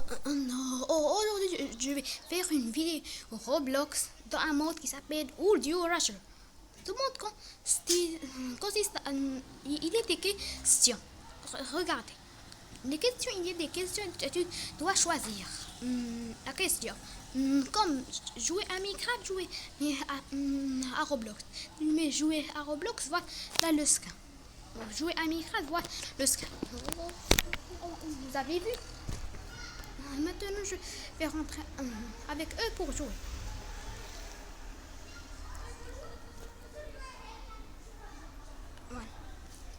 Aujourd'hui, je vais faire une vidéo Roblox dans un mode qui s'appelle Would You Rather. Ce mode consiste il y a des questions. Regardez. Les questions, il y a des questions que tu dois choisir. La question. Comme jouer à Minecraft, jouer à Roblox. Mais jouer à Roblox, voilà là, le skin. Jouer à Minecraft, voilà le skin. Vous avez vu? Maintenant, je vais rentrer avec eux pour jouer.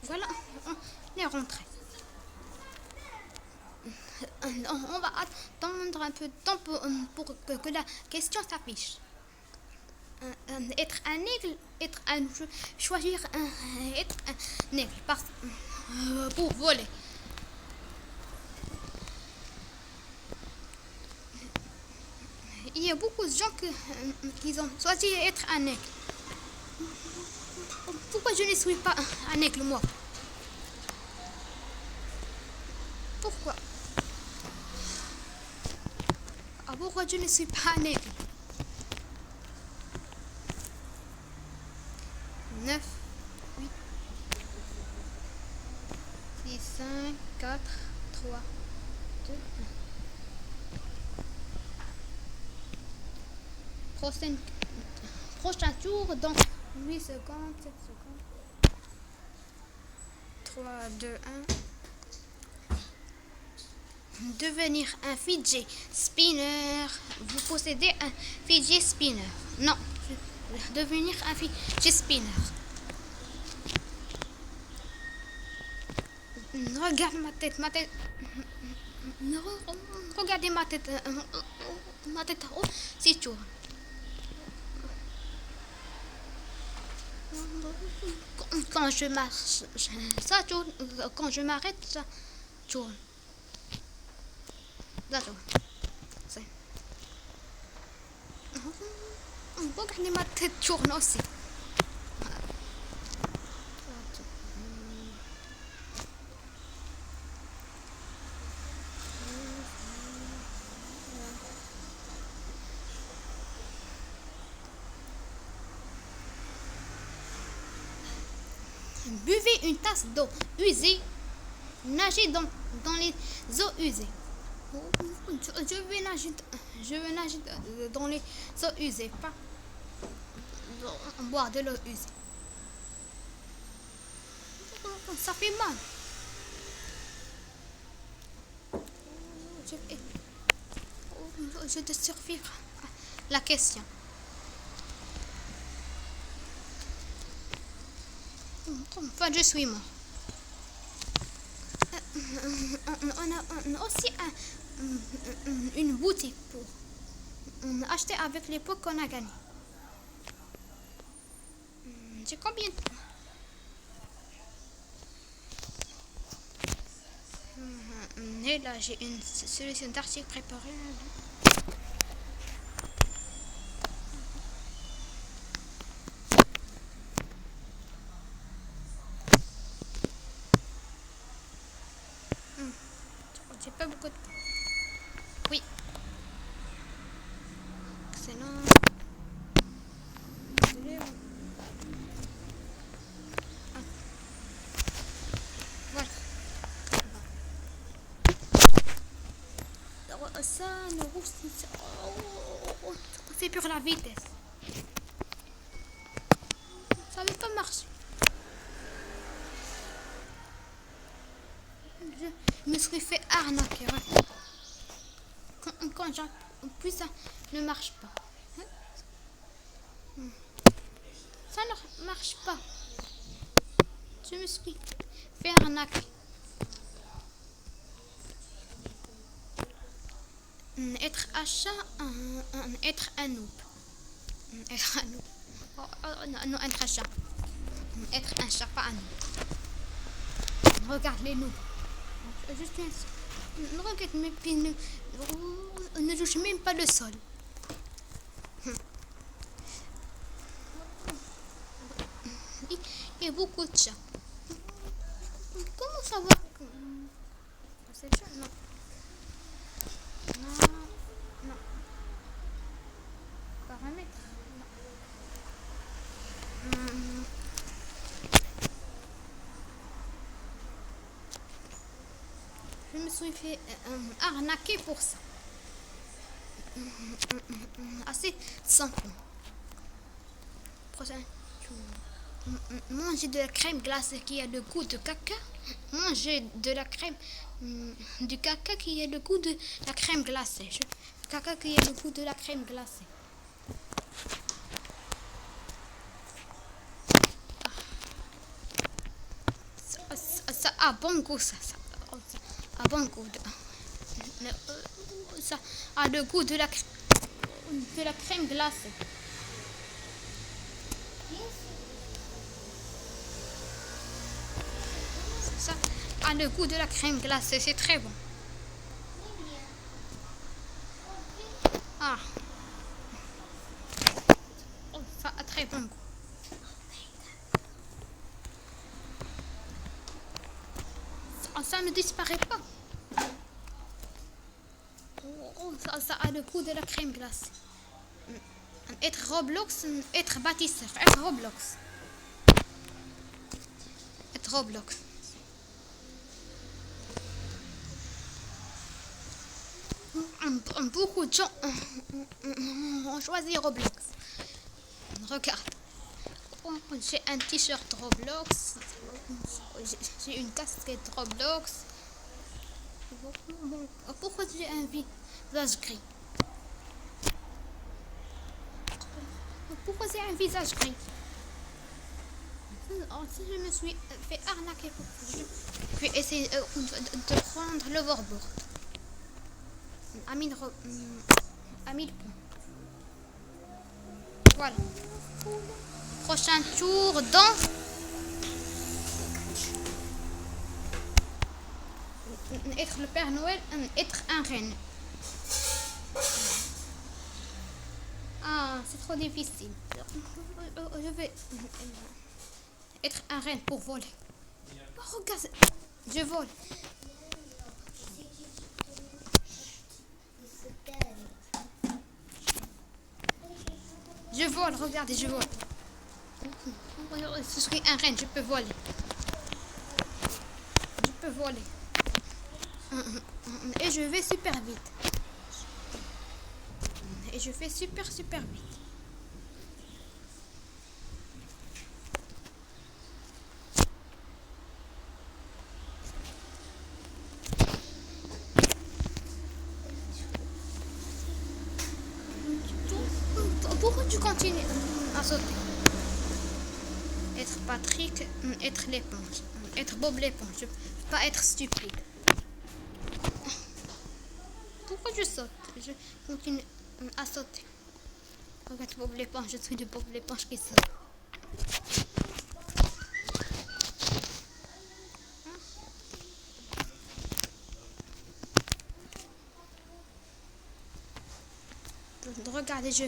Voilà, on est rentré. On va attendre un peu de temps pour que la question s'affiche. Être un aigle, choisir être un aigle pour voler. Il y a beaucoup de gens qui ont choisi être un aigle. Pourquoi je ne suis pas un aigle, moi? Pourquoi? Pourquoi je ne suis pas un aigle? 9, 8, 6, 5, 4, 3, 2, 1. Prochain tour dans 8 secondes, 7 secondes. 3, 2, 1. Devenir un fidget spinner. Vous possédez un fidget spinner. Non. Devenir un fidget spinner. Regarde ma tête. Regardez ma tête. Ma tête en haut, c'est tout. Quand je marche, ça tourne. Quand je m'arrête, ça tourne. D'accord. Regardez ma tête tourne aussi. Buvez une tasse d'eau usée. Nagez dans les eaux usées. Je vais nager dans les eaux usées, pas boire de l'eau usée. Ça fait mal. Je vais survivre à la question. Enfin, je suis mort. On a aussi une boutique pour acheter avec les pots qu'on a gagnés. J'ai combien de pots? Et là, j'ai une solution d'article préparée. J'ai pas beaucoup de pots. Oui. Excellent. Voilà. Ça, le rouge, c'est pour la vitesse. Ça ne veut pas marcher. Je me suis fait arnaquer. Quand j'appuie, ça ne marche pas. Ça ne marche pas. Je me suis fait arnaquer. Être achat, être un noob. Être un noob. Non, être un chat. Être un chat, pas un noob. Regarde les noobs. Regarde mes pieds ne touchent même pas le sol. Il y a beaucoup de chats. Comment ça va? C'est chat, non. suis fait arnaquer pour ça. Assez simple. Prochain. Manger de la crème glacée qui a le goût de caca. Manger de la crème du caca qui a le goût de la crème glacée. Caca qui a le goût de la crème glacée. Ça a bon goût, ça a bon goût. Ça a le goût de la crème glacée. Ça a le goût de la crème glacée, c'est très bon. Ah, ça a très bon goût. Ça ne disparaît pas. Ça a le goût de la crème glacée. Être Roblox, être bâtisseur, être Roblox. Être Roblox. Beaucoup de gens ont choisi Roblox. Regarde. J'ai un t-shirt Roblox. J'ai une casquette Roblox. Pourquoi j'ai un visage gris? Pourquoi j'ai un visage gris? Si je me suis fait arnaquer, je vais essayer de prendre l'overboard. À 1000 points. Voilà. Prochain tour dans être le Père Noël, être un reine. Ah, c'est trop difficile. Je vais être un reine pour voler. Oh, regarde, je vole. Je vole, regardez, je vole. Je suis un reine, je peux voler. Je peux voler. Et je vais super vite. Et je fais super vite. Pourquoi tu continues à sauter? Être Patrick, être l'éponge, être Bob l'éponge, pas être stupide. Pourquoi je saute? Je continue à sauter. Regarde Bob l'éponge, je suis de Bob l'éponge qui saute. Regardez, je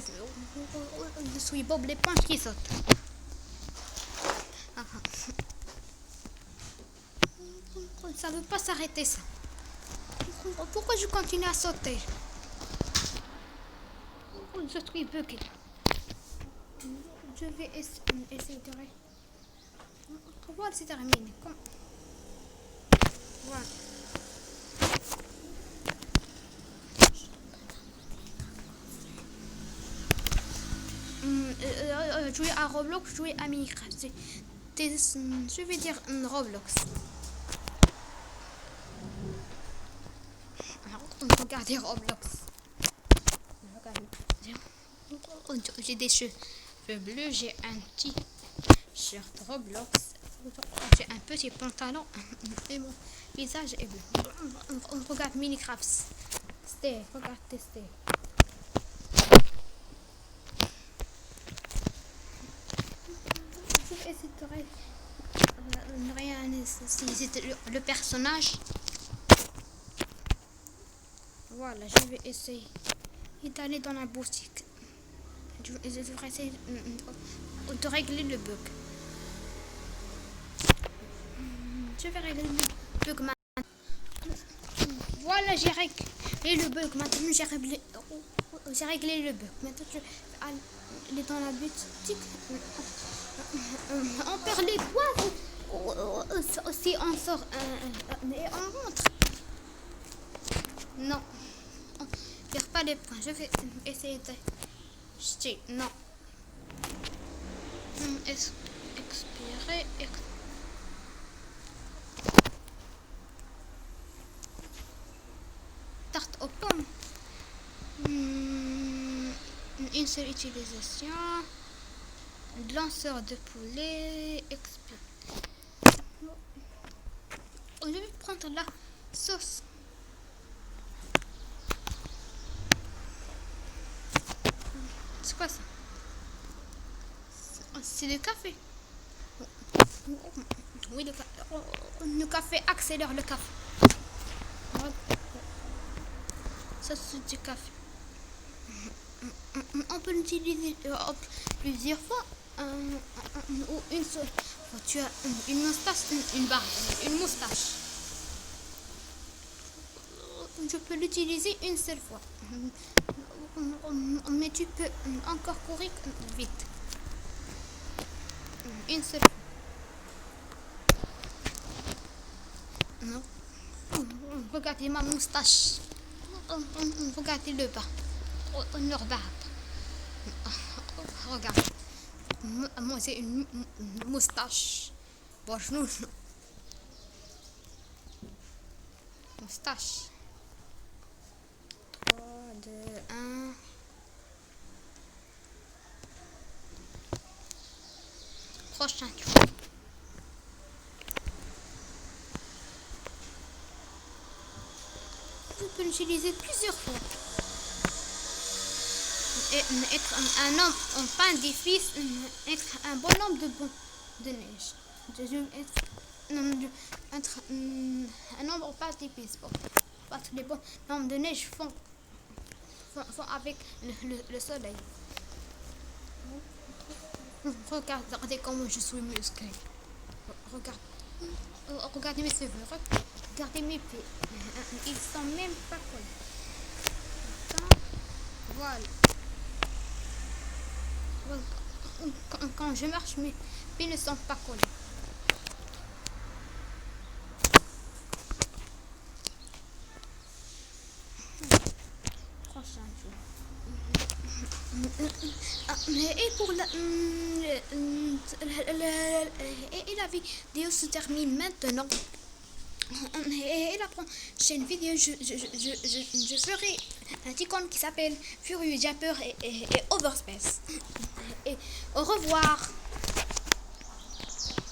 suis Bob l'éponge qui saute. Ça ne veut pas s'arrêter, ça. Pourquoi je continue à sauter? Je suis bugué. Je vais essayer de... Voilà, c'est terminé. Voilà. Jouer à Roblox, jouer à Minecraft. Je vais dire Roblox. Regardez Roblox. J'ai des cheveux bleus, j'ai un t-shirt Roblox, j'ai un petit pantalon et mon visage est bleu. On regarde Minecraft. Regarde tester. Je vais essayer de le personnage. Voilà, je vais essayer d'aller dans la boutique. Je devrais essayer de régler le bug. Je vais régler le bug maintenant. Voilà, j'ai réglé le bug. Maintenant, j'ai réglé le bug. Maintenant, je vais aller dans la boutique. On perd les doigts. Si on sort et on rentre. Non. On perd pas les points. Je vais essayer de jeter. Non. Expirer. Tarte aux pommes. Une seule utilisation. Lanceur de poulet. Je vais prendre la sauce. C'est quoi ça? C'est le café. Oui, le café accélère le café. Ça, c'est du café. On peut l'utiliser plusieurs fois ou une seule fois. Tu as une moustache, une barbe, une moustache. Je peux l'utiliser une seule fois. Mais tu peux encore courir vite. Une seule fois. Non. Regardez ma moustache. Regardez le bas. Leur barbe. Regarde. Moi, c'est une moustache. Bon, genou. Moustache. 3, 2, 1. Prochain tour. Je peux l'utiliser plusieurs fois. Et être un homme en pain difficile, être un bonhomme de neige. Être un homme en pain difficile. Parce que les bonhommes de neige font avec le soleil. Regardez comment je suis musclé. Regardez mes cheveux. Regardez mes pieds. Ils sont même pas collés. Voilà. Quand je marche, mes pieds ne sont pas collés. Prochain jour. Et pour la vidéo se termine maintenant. Et la prochaine vidéo, je ferai un petit compte qui s'appelle Furious Jumper et Overspace. Et au revoir.